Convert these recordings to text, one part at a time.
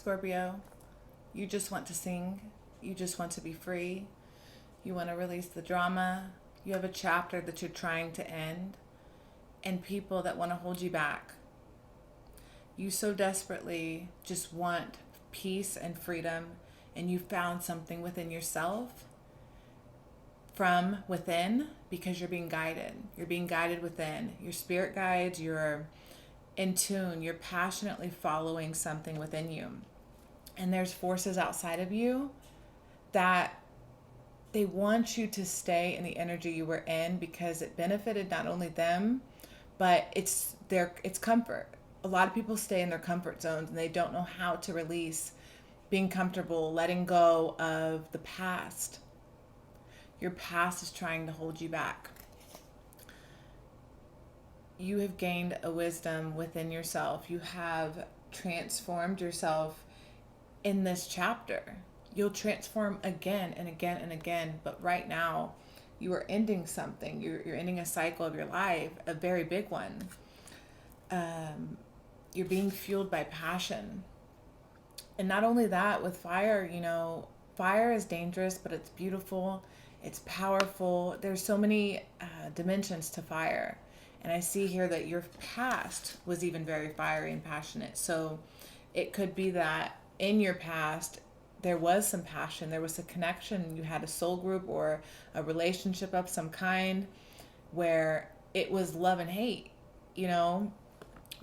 Scorpio. You just want to sing. You just want to be free. You want to release the drama. You have a chapter that you're trying to end, and people that want to hold you back. You so desperately just want peace and freedom, and you found something within yourself from within because you're being guided. You're being guided within. Your spirit guides, you're in tune, you're passionately following something within you. And there's forces outside of you that they want you to stay in the energy you were in because it benefited not only them, but it's comfort. A lot of people stay in their comfort zones and they don't know how to release being comfortable, letting go of the past. Your past is trying to hold you back. You have gained a wisdom within yourself. You have transformed yourself in this chapter. You'll transform again and again and again, but right now you are ending something. You're ending a cycle of your life, a very big one. You're being fueled by passion. And not only that, with fire, fire is dangerous, but it's beautiful. It's powerful. There's so many dimensions to fire. And I see here that your past was even very fiery and passionate. So it could be that in your past, there was some passion. There was a connection. You had a soul group or a relationship of some kind where it was love and hate. We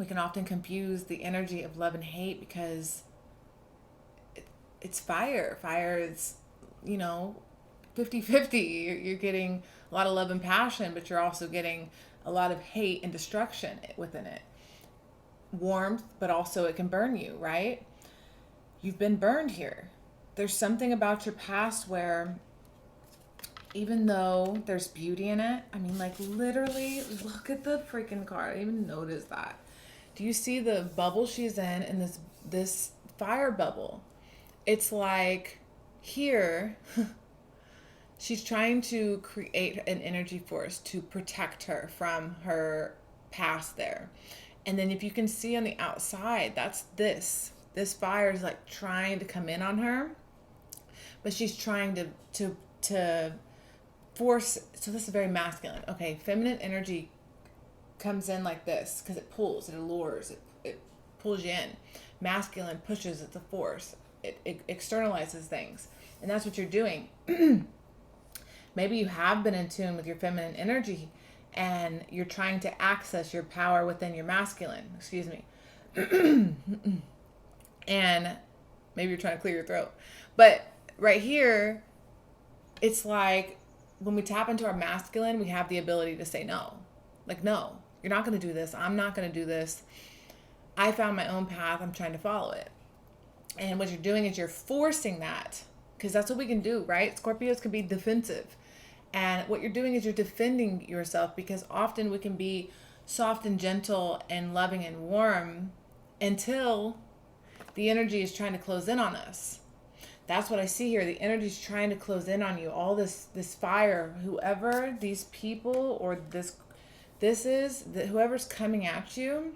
can often confuse the energy of love and hate because it's fire. Fire is, 50-50. You're getting a lot of love and passion, but you're also getting a lot of hate and destruction within it. Warmth, but also it can burn you, right? You've been burned here. There's something about your past where even though there's beauty in it, literally, look at the freaking card. I didn't even notice that. Do you see the bubble she's in this fire bubble? It's like here, she's trying to create an energy force to protect her from her past there. And then if you can see on the outside, that's this. This fire is like trying to come in on her, but she's trying to force. So this is very masculine. Okay, feminine energy comes in like this because it pulls, it allures, it pulls you in. Masculine pushes, it's a force. It externalizes things. And that's what you're doing. Maybe you have been in tune with your feminine energy and you're trying to access your power within your masculine. Excuse me. And maybe you're trying to clear your throat. But right here, it's like when we tap into our masculine, we have the ability to say no. Like, no, you're not going to do this. I'm not going to do this. I found my own path. I'm trying to follow it. And what you're doing is you're forcing that, because that's what we can do, right? Scorpios can be defensive. And what you're doing is you're defending yourself, because often we can be soft and gentle and loving and warm until the energy is trying to close in on us. That's what I see here. The energy is trying to close in on you. All this fire, whoever these people or this is, whoever's coming at you,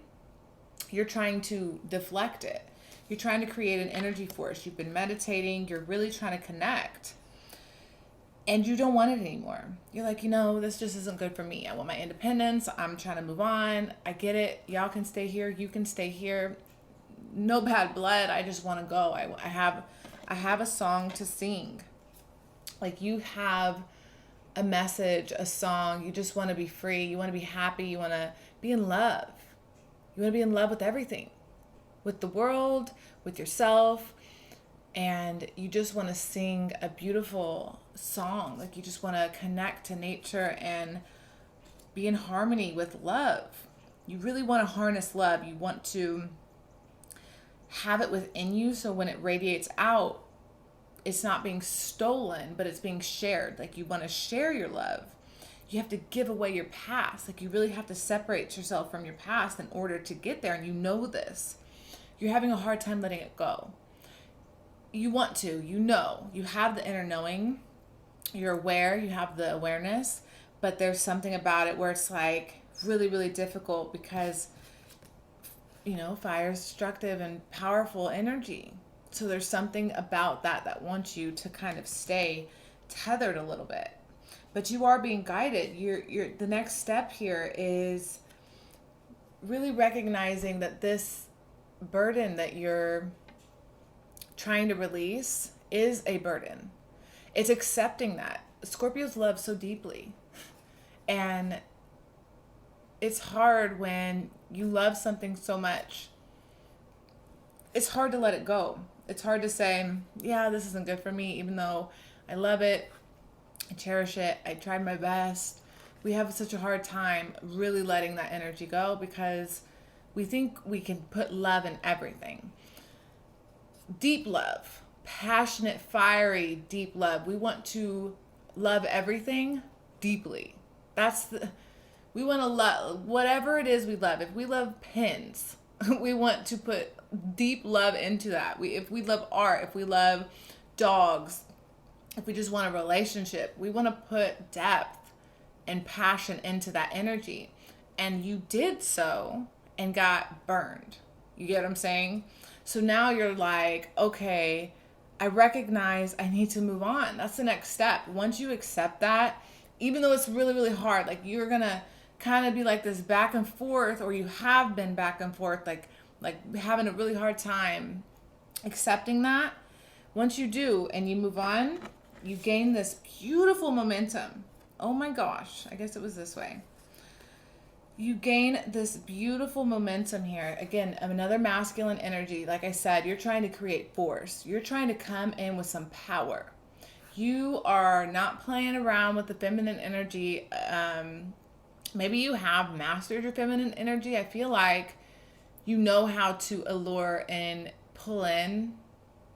you're trying to deflect it. You're trying to create an energy force. You've been meditating. You're really trying to connect. And you don't want it anymore. You're like, this just isn't good for me. I want my independence. I'm trying to move on. I get it. Y'all can stay here. You can stay here. No bad blood. I just want to go. I have a song to sing. Like, you have a message, a song. You just want to be free. You want to be happy. You want to be in love. You want to be in love with everything. With the world, with yourself, and you just want to sing a beautiful song. Like, you just want to connect to nature and be in harmony with love. You really want to harness love. You want to have it within you, so when it radiates out, it's not being stolen, but it's being shared. Like, you want to share your love. You have to give away your past. Like, you really have to separate yourself from your past in order to get there, and you know this. You're having a hard time letting it go. You want to, you have the inner knowing, you're aware, you have the awareness, but there's something about it where it's like really, really difficult because, fire is destructive and powerful energy. So there's something about that that wants you to kind of stay tethered a little bit. But you are being guided. The next step here is really recognizing that this burden that you're trying to release is a burden. It's accepting that. Scorpios love so deeply. And it's hard when you love something so much. It's hard to let it go. It's hard to say, yeah, this isn't good for me, even though I love it, I cherish it, I tried my best. We have such a hard time really letting that energy go because we think we can put love in everything. Deep love, passionate, fiery, deep love. We want to love everything deeply. We want to love whatever it is we love. If we love pens, we want to put deep love into that. If we love art, if we love dogs, if we just want a relationship, we want to put depth and passion into that energy. And you did so and got burned. You get what I'm saying? So now you're like, okay, I recognize I need to move on. That's the next step. Once you accept that, even though it's really, really hard, like you're going to kind of be like this back and forth, or you have been back and forth, like having a really hard time accepting that. Once you do and you move on, you gain this beautiful momentum. Oh my gosh, I guess it was this way. You gain this beautiful momentum here. Again, another masculine energy. Like I said, you're trying to create force. You're trying to come in with some power. You are not playing around with the feminine energy. Maybe you have mastered your feminine energy. I feel like you know how to allure and pull in.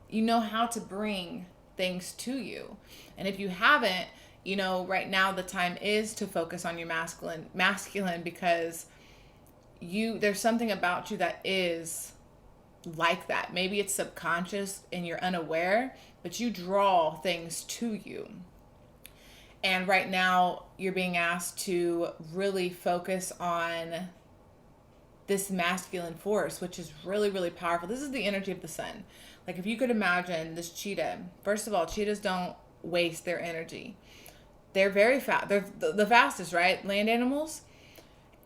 You know how to bring things to you. And if you haven't, right now the time is to focus on your masculine because there's something about you that is like that. Maybe it's subconscious and you're unaware, but you draw things to you. And right now you're being asked to really focus on this masculine force, which is really, really powerful. This is the energy of the sun. Like if you could imagine this cheetah, first of all, cheetahs don't waste their energy. They're very fast. They're the fastest, right? Land animals.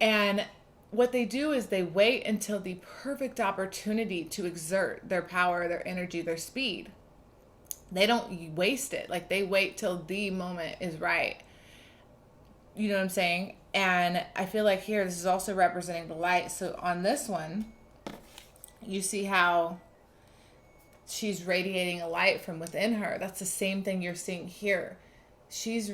And what they do is they wait until the perfect opportunity to exert their power, their energy, their speed. They don't waste it. Like they wait till the moment is right. You know what I'm saying? And I feel like here, this is also representing the light. So on this one, you see how she's radiating a light from within her. That's the same thing you're seeing here. She's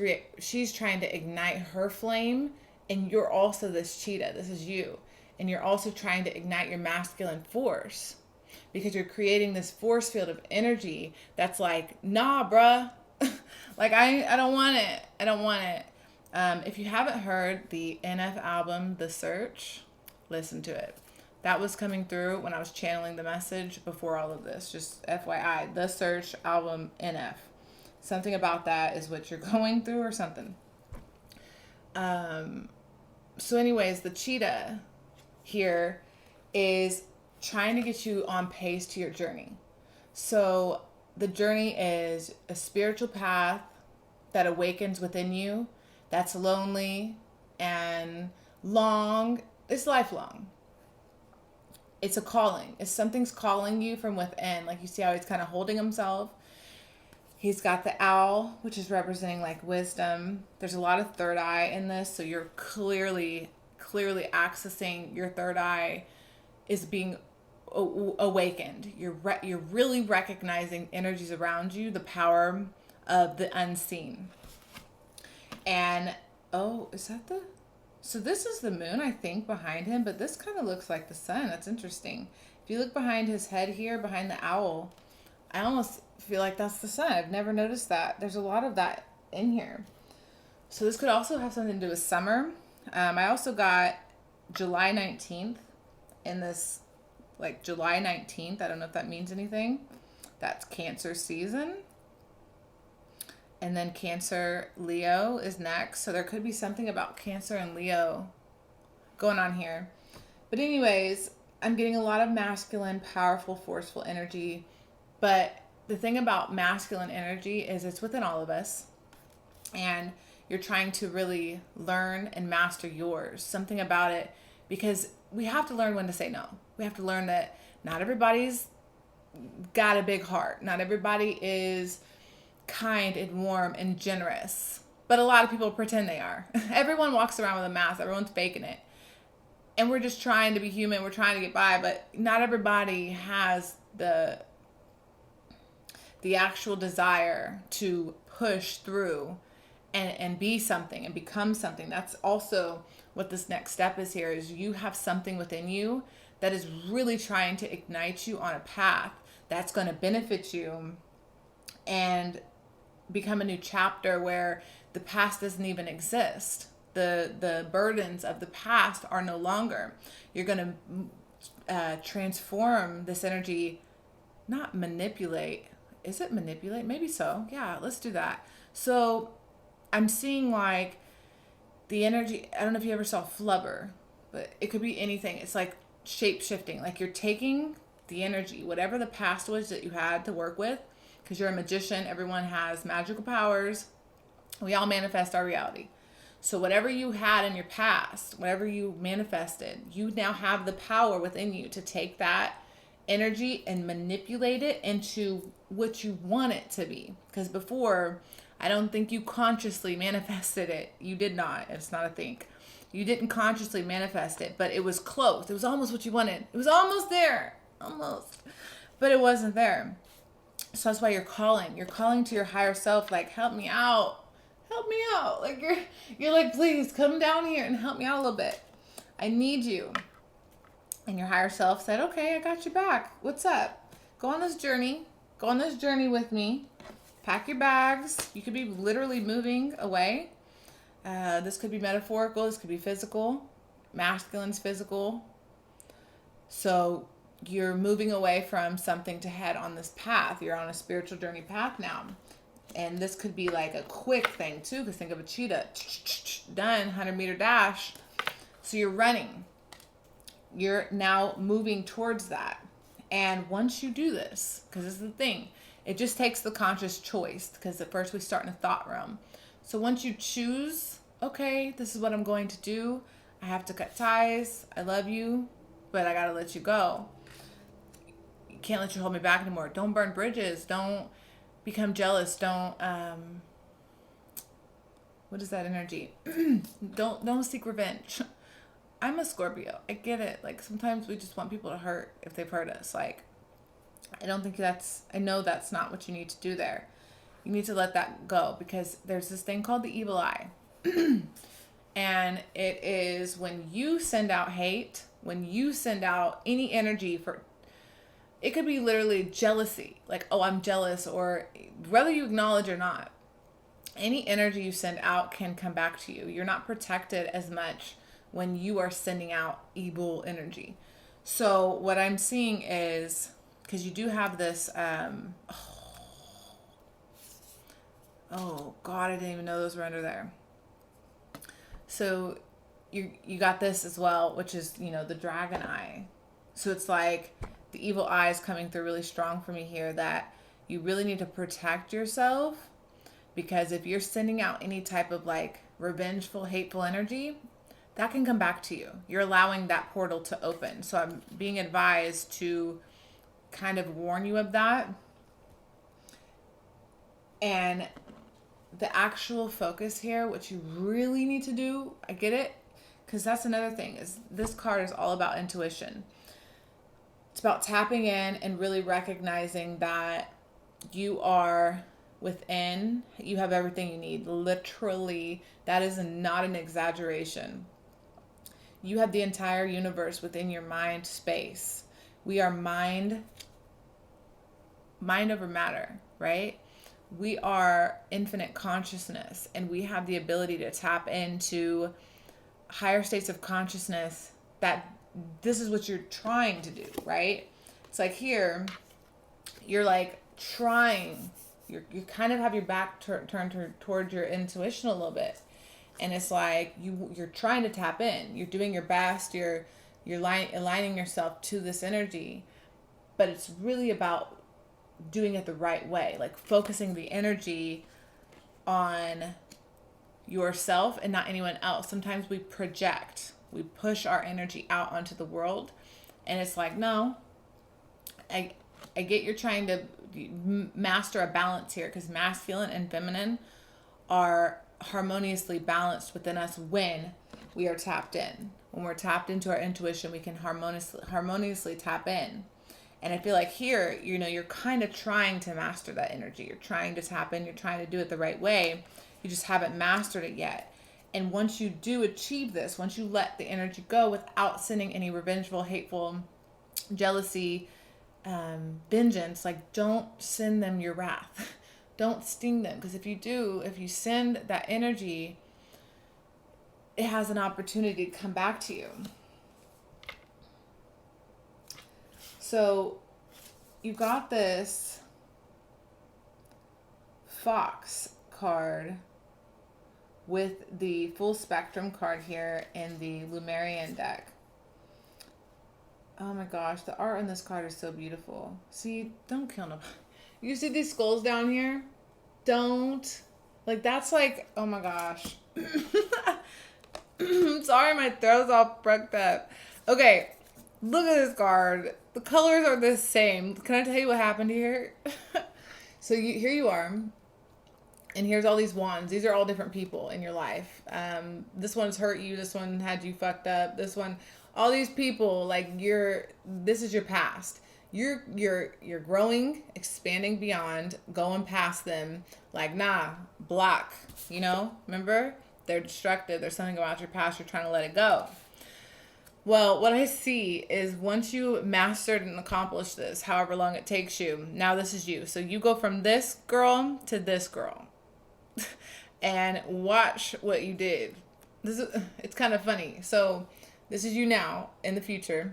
trying to ignite her flame, and you're also this cheetah. This is you. And you're also trying to ignite your masculine force because you're creating this force field of energy that's like, nah, bruh. Like, I don't want it. I don't want it. If you haven't heard the NF album, The Search, listen to it. That was coming through when I was channeling the message before all of this. Just FYI, The Search album, NF. Something about that is what you're going through or something. So anyways, the cheetah here is trying to get you on pace to your journey. So the journey is a spiritual path that awakens within you, that's lonely and long. It's lifelong. It's a calling. It's something's calling you from within. Like you see how he's kind of holding himself. He's got the owl, which is representing like wisdom. There's a lot of third eye in this, so you're clearly accessing your third eye is being awakened. You're really recognizing energies around you, the power of the unseen. And so this is the moon, I think, behind him, but this kind of looks like the sun. That's interesting. If you look behind his head here, behind the owl, I almost feel like that's the sun. I've never noticed that. There's a lot of that in here. So this could also have something to do with summer. I also got July 19th in this, like July 19th. I don't know if that means anything. That's Cancer season. And then Cancer, Leo is next. So there could be something about Cancer and Leo going on here. But anyways, I'm getting a lot of masculine, powerful, forceful energy. But the thing about masculine energy is it's within all of us. And you're trying to really learn and master yours. Something about it, because we have to learn when to say no. We have to learn that not everybody's got a big heart. Not everybody is kind and warm and generous. But a lot of people pretend they are. Everyone walks around with a mask. Everyone's faking it. And we're just trying to be human. We're trying to get by. But not everybody has the actual desire to push through and be something and become something. That's also what this next step is here, is you have something within you that is really trying to ignite you on a path that's going to benefit you and become a new chapter where the past doesn't even exist. The burdens of the past are no longer. You're going to transform this energy, not manipulate. Is it manipulate? Maybe so. Yeah, let's do that. So I'm seeing like the energy, I don't know if you ever saw Flubber, but it could be anything. It's like shape shifting. Like you're taking the energy, whatever the past was that you had to work with, because you're a magician. Everyone has magical powers. We all manifest our reality. So whatever you had in your past, whatever you manifested, you now have the power within you to take that energy and manipulate it into what you want it to be. Because before, I don't think you consciously manifested it. You did not. It's not a think. You didn't consciously manifest it, but it was close. It was almost what you wanted. It was almost there. Almost. But it wasn't there. So that's why you're calling. You're calling to your higher self, like, help me out. Help me out. Like you're like, please come down here and help me out a little bit. I need you. And your higher self said, okay, I got your back. What's up? Go on this journey. Go on this journey with me. Pack your bags. You could be literally moving away. This could be metaphorical. This could be physical. Masculine's physical. So you're moving away from something to head on this path. You're on a spiritual journey path now. And this could be like a quick thing too, because think of a cheetah. Done, 100-meter dash. So you're running. You're now moving towards that. And once you do this, because this is the thing, it just takes the conscious choice, because at first we start in a thought realm. So once you choose, okay, this is what I'm going to do. I have to cut ties. I love you, but I got to let you go. You can't let you hold me back anymore. Don't burn bridges. Don't become jealous. Don't, what is that energy? Don't seek revenge. I'm a Scorpio. I get it. Like sometimes we just want people to hurt if they've hurt us. Like, I don't think I know that's not what you need to do there. You need to let that go, because there's this thing called the evil eye. And it is when you send out hate, when you send out any energy for, it could be literally jealousy. Like, oh, I'm jealous, or whether you acknowledge or not, any energy you send out can come back to you. You're not protected as much when you are sending out evil energy. So what I'm seeing is, because you do have this, oh God, I didn't even know those were under there. So you got this as well, which is, the dragon eye. So it's like the evil eye is coming through really strong for me here, that you really need to protect yourself, because if you're sending out any type of like revengeful, hateful energy, that can come back to you. You're allowing that portal to open. So I'm being advised to kind of warn you of that. And the actual focus here, what you really need to do, I get it, because that's another thing, is this card is all about intuition. It's about tapping in and really recognizing that you are within, you have everything you need. Literally, that is not an exaggeration. You have the entire universe within your mind space. We are mind over matter, right? We are infinite consciousness, and we have the ability to tap into higher states of consciousness. That this is what you're trying to do, right? It's like here, you're like trying, you kind of have your back turned towards your intuition a little bit. And it's like you're trying to tap in. You're doing your best. You're aligning yourself to this energy. But it's really about doing it the right way, like focusing the energy on yourself and not anyone else. Sometimes we project, we push our energy out onto the world, and it's like, no, I get you're trying to master a balance here, because masculine and feminine are harmoniously balanced within us when we are tapped in. When we're tapped into our intuition, we can harmoniously tap in. And I feel like here, you know, you're kind of trying to master that energy. You're trying to tap in. You're trying to do it the right way. You just haven't mastered it yet. And once you do achieve this, once you let the energy go without sending any revengeful, hateful, jealousy, vengeance, like, don't send them your wrath. Don't sting them. Because if you do, if you send that energy, it has an opportunity to come back to you. So you got this Fox card with the full spectrum card here in the Lumerian deck. Oh my gosh, the art on this card is so beautiful. See, don't kill nobody. You see these skulls down here? Don't. Like, that's like, oh my gosh. Sorry, my throat's all fucked up. Okay, look at this card. The colors are the same. Can I tell you what happened here? So here you are. And here's all these wands. These are all different people in your life. This one's hurt you. This one had you fucked up. This one, all these people, like, this is your past. You're growing, expanding beyond, going past them. Like, nah, block, you know? Remember? They're destructive. There's something about your past. You're trying to let it go. Well, what I see is once you mastered and accomplished this, however long it takes you, now this is you. So you go from this girl to this girl. And watch what you did. It's kind of funny. So this is you now in the future.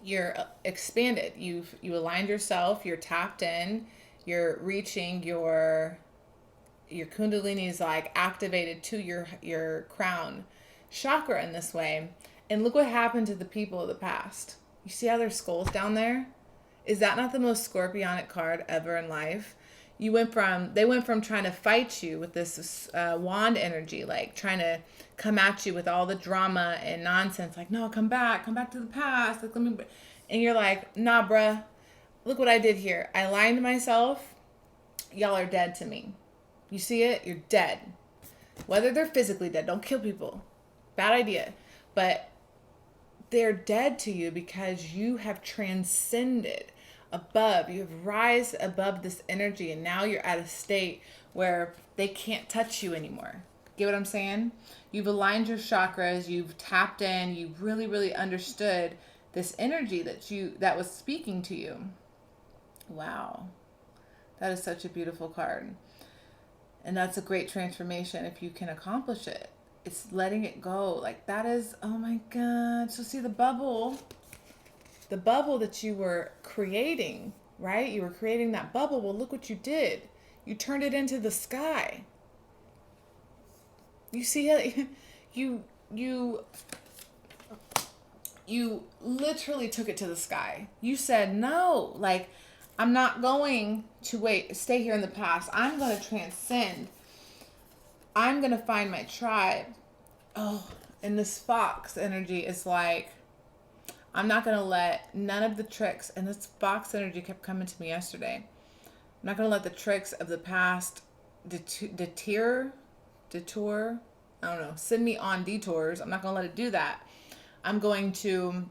You're expanded. You aligned yourself. You're tapped in. You're reaching your kundalini is like activated to your crown chakra in this way. And look what happened to the people of the past. You see how there's skulls down there? Is that not the most scorpionic card ever in life? They went from trying to fight you with this wand energy, like trying to come at you with all the drama and nonsense, like, no, come back to the past. Like, and you're like, nah, bruh, look what I did here. I aligned myself. Y'all are dead to me. You see it? You're dead. Whether they're physically dead, don't kill people. Bad idea. But they're dead to you because you have transcended above. You have rise above this energy, and now you're at a state where they can't touch you anymore. Get what I'm saying? You've aligned your chakras, you've tapped in, you've really, really understood this energy that was speaking to you. Wow. That is such a beautiful card. And that's a great transformation if you can accomplish it. It's letting it go. Like, that is, oh my God. So see the bubble that you were creating, right? You were creating that bubble. Well, look what you did. You turned it into the sky. You see how you literally took it to the sky. You said, no, like, I'm not going to stay here in the past. I'm going to transcend. I'm going to find my tribe. Oh, and this fox energy is like, I'm not going to let none of the tricks, and this fox energy kept coming to me yesterday. I'm not going to let the tricks of the past detour, I don't know, send me on detours. I'm not going to let it do that. I'm going to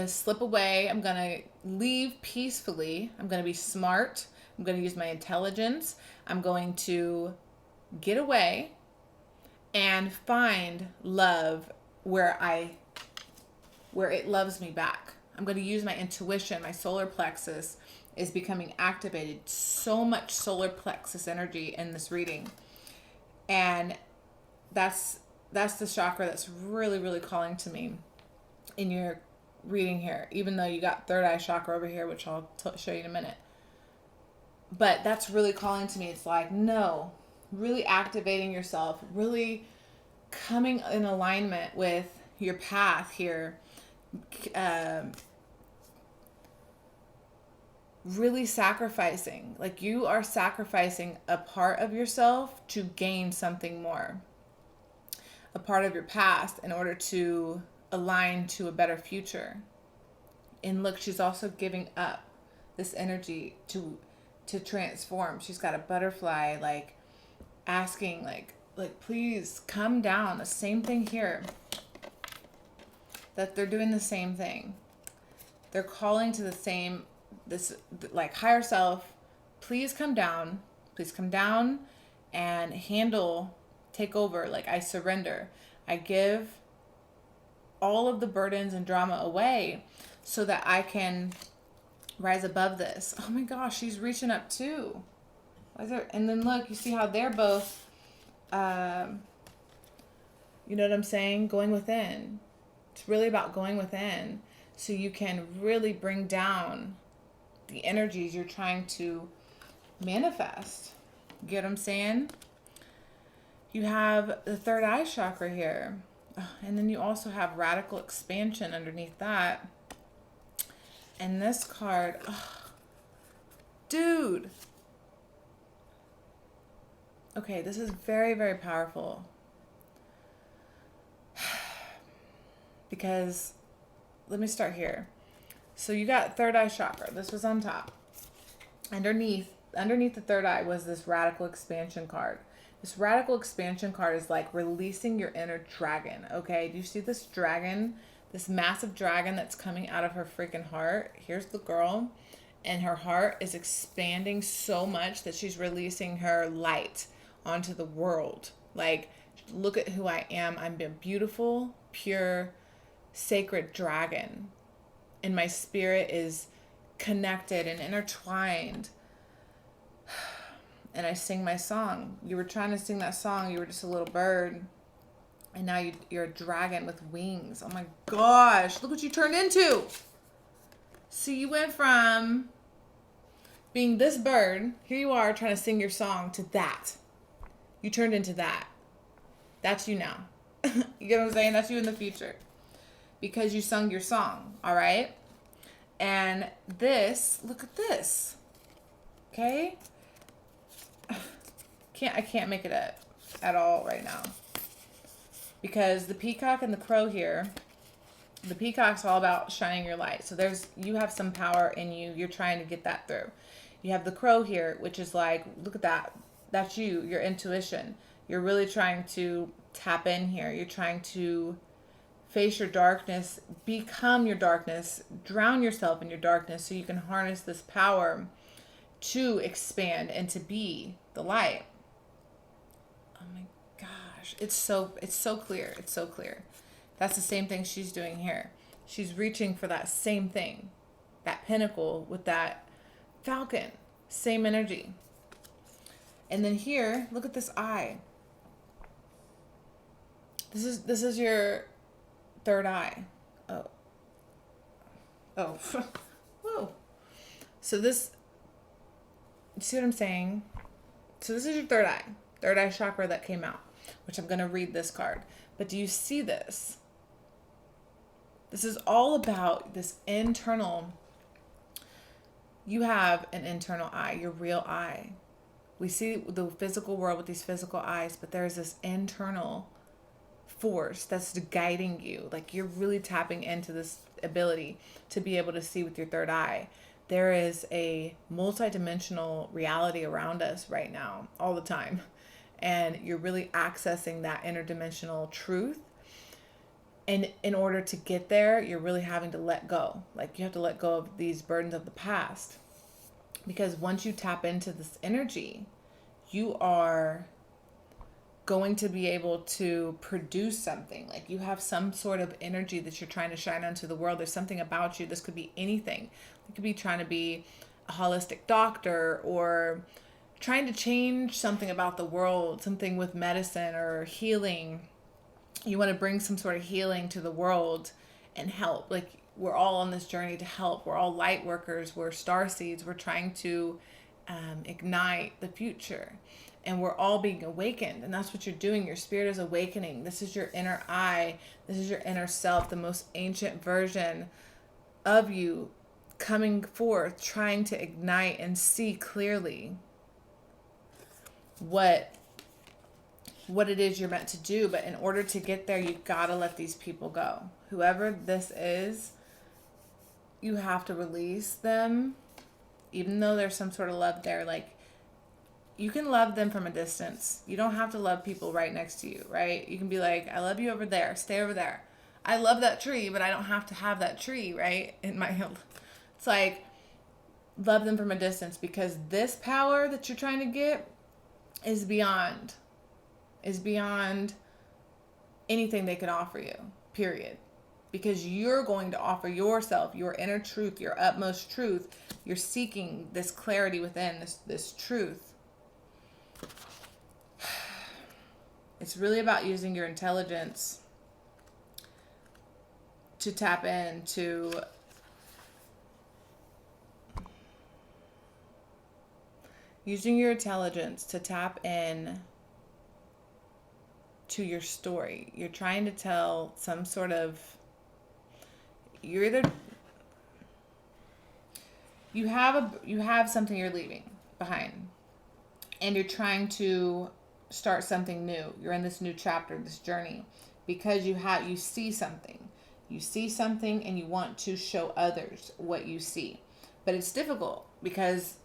slip away. I'm going to leave peacefully. I'm going to be smart. I'm going to use my intelligence. I'm going to get away and find love where it loves me back. I'm going to use my intuition. My solar plexus is becoming activated. So much solar plexus energy in this reading. And that's the chakra that's really, really calling to me in your reading here, even though you got third eye chakra over here, which I'll show you in a minute. But that's really calling to me. It's like, no, really activating yourself, really coming in alignment with your path here, really sacrificing. Like you are sacrificing a part of yourself to gain something more, a part of your past in order to align to a better future. And look, she's also giving up this energy to transform. She's got a butterfly, like asking, like please come down. The same thing here. That they're doing the same thing. They're calling to the same, this like higher self. Please come down. Please come down and take over. Like I surrender. I give all of the burdens and drama away so that I can rise above this. Oh my gosh, she's reaching up too. And then look, you see how they're both, you know what I'm saying? Going within. It's really about going within so you can really bring down the energies you're trying to manifest. You get what I'm saying? You have the third eye chakra here. And then you also have radical expansion underneath that. And this card, dude. Okay, this is very, very powerful. Because, let me start here. So you got third eye chakra. This was on top. Underneath the third eye was this radical expansion card. This radical expansion card is like releasing your inner dragon, okay? Do you see this dragon? This massive dragon that's coming out of her freaking heart. Here's the girl, and her heart is expanding so much that she's releasing her light onto the world. Like, look at who I am. I'm a beautiful, pure, sacred dragon. And my spirit is connected and intertwined. And I sing my song. You were trying to sing that song. You were just a little bird. And now you're a dragon with wings. Oh my gosh. Look what you turned into. So you went from being this bird. Here you are trying to sing your song to that. You turned into that. That's you now. You get what I'm saying? That's you in the future. Because you sung your song. All right? And this, look at this. Okay? I can't make it up at all right now. Because the peacock and the crow here, the peacock's all about shining your light. So you have some power in you. You're trying to get that through. You have the crow here, which is like, look at that. That's your intuition. You're really trying to tap in here. You're trying to face your darkness, become your darkness, drown yourself in your darkness so you can harness this power to expand and to be the light. Oh my gosh. It's so clear. It's so clear. That's the same thing she's doing here. She's reaching for that same thing. That pinnacle with that falcon. Same energy. And then here, look at this eye. This is your third eye. Oh. Whoa. So this, you see what I'm saying? So this is your third eye chakra that came out, which I'm going to read this card. But do you see this? This is all about this internal, you have an internal eye, your real eye. We see the physical world with these physical eyes, but there's this internal force that's guiding you. Like you're really tapping into this ability to be able to see with your third eye. There is a multidimensional reality around us right now, all the time. And you're really accessing that interdimensional truth. And in order to get there, you're really having to let go. Like you have to let go of these burdens of the past. Because once you tap into this energy, you are going to be able to produce something. Like you have some sort of energy that you're trying to shine onto the world. There's something about you. This could be anything. You could be trying to be a holistic doctor or trying to change something about the world, something with medicine or healing. You want to bring some sort of healing to the world and help. Like we're all on this journey to help. We're all light workers. We're star seeds. We're trying to ignite the future. And we're all being awakened. And that's what you're doing. Your spirit is awakening. This is your inner eye. This is your inner self, the most ancient version of you coming forth, trying to ignite and see clearly what it is you're meant to do. But in order to get there, you've got to let these people go. Whoever this is, you have to release them, even though there's some sort of love there. Like, you can love them from a distance. You don't have to love people right next to you, right? You can be like, I love you over there. Stay over there. I love that tree, but I don't have to have that tree, right? It's like, love them from a distance, because this power that you're trying to get is beyond anything they can offer you, period. Because you're going to offer yourself, your inner truth, your utmost truth. You're seeking this clarity within, this truth. It's really about using your intelligence to tap into your story. You're trying to tell some sort of, you have something you're leaving behind, and you're trying to start something new. You're in this new chapter, this journey, because you see something and you want to show others what you see. But it's difficult because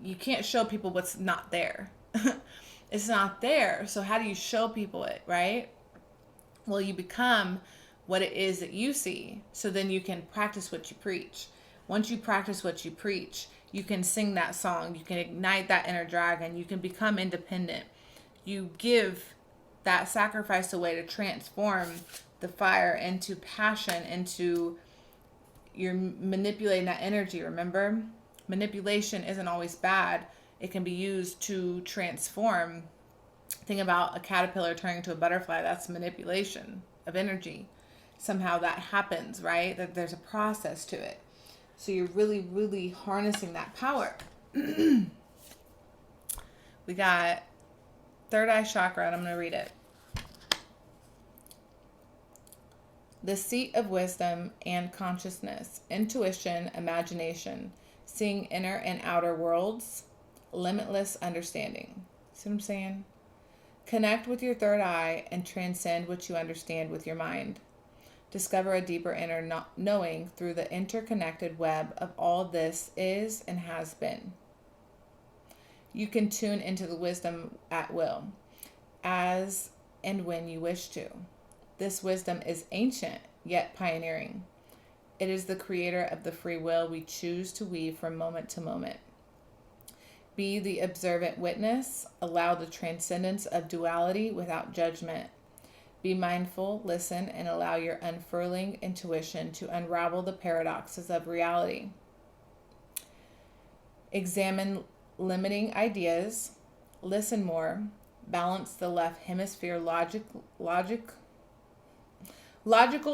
you can't show people what's not there. It's not there. So how do you show people it, right? Well, you become what it is that you see. So then you can practice what you preach. Once you practice what you preach, you can sing that song. You can ignite that inner dragon. You can become independent. You give that sacrifice away to transform the fire into passion, into, you're manipulating that energy. Remember, manipulation isn't always bad. It can be used to transform. Think about a caterpillar turning into a butterfly. That's manipulation of energy. Somehow that happens, right? That there's a process to it. So you're really, really harnessing that power. We got third eye chakra, and I'm going to read it. The seat of wisdom and consciousness, intuition, imagination, seeing inner and outer worlds, limitless understanding. See what I'm saying? Connect with your third eye and transcend what you understand with your mind. Discover a deeper inner knowing through the interconnected web of all this is and has been. You can tune into the wisdom at will, as and when you wish to. This wisdom is ancient, yet pioneering. It is the creator of the free will we choose to weave from moment to moment. Be the observant witness. Allow the transcendence of duality without judgment. Be mindful, listen, and allow your unfurling intuition to unravel the paradoxes of reality. Examine limiting ideas. Listen more. Balance the left hemisphere logical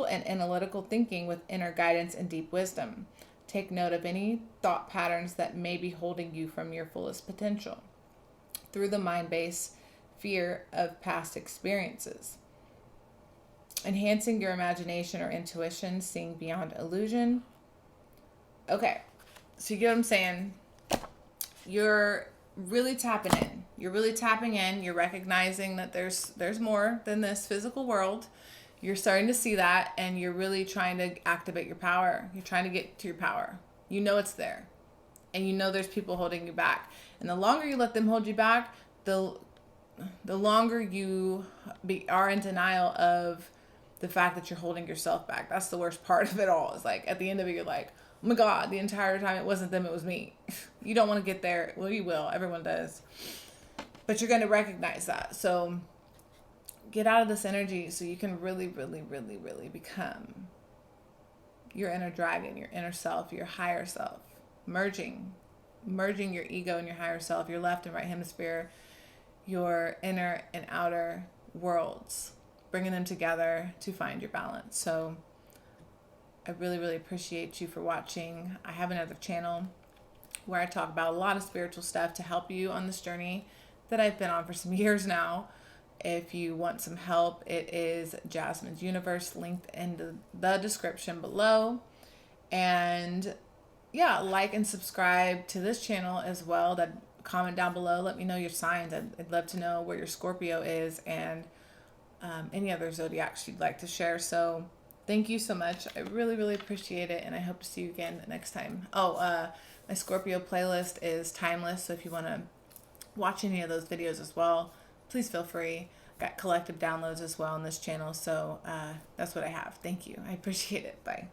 and analytical thinking with inner guidance and deep wisdom. Take note of any thought patterns that may be holding you from your fullest potential through the mind-based fear of past experiences. Enhancing your imagination or intuition, seeing beyond illusion. Okay, so you get what I'm saying? You're really tapping in. You're recognizing that there's more than this physical world. You're starting to see that, and you're really trying to activate your power. You're trying to get to your power. You know it's there. And you know there's people holding you back. And the longer you let them hold you back, the longer you are in denial of the fact that you're holding yourself back. That's the worst part of it all. It's like, at the end of it, you're like, oh my God, the entire time it wasn't them, it was me. You don't want to get there. Well, you will. Everyone does. But you're going to recognize that. So get out of this energy so you can really, really, really, really become your inner dragon, your inner self, your higher self. Merging your ego and your higher self, your left and right hemisphere, your inner and outer worlds, bringing them together to find your balance. So I really, really appreciate you for watching. I have another channel where I talk about a lot of spiritual stuff to help you on this journey that I've been on for some years now. If you want some help, it is Jasmine Universe, linked in the description below. And yeah, like and subscribe to this channel as well. That comment down below. Let me know your signs. I'd love to know where your Scorpio is and any other zodiacs you'd like to share. So thank you so much. I really, really appreciate it. And I hope to see you again next time. Oh, my Scorpio playlist is timeless. So if you want to watch any of those videos as well, please feel free. Got collective downloads as well on this channel. So that's what I have. Thank you. I appreciate it. Bye.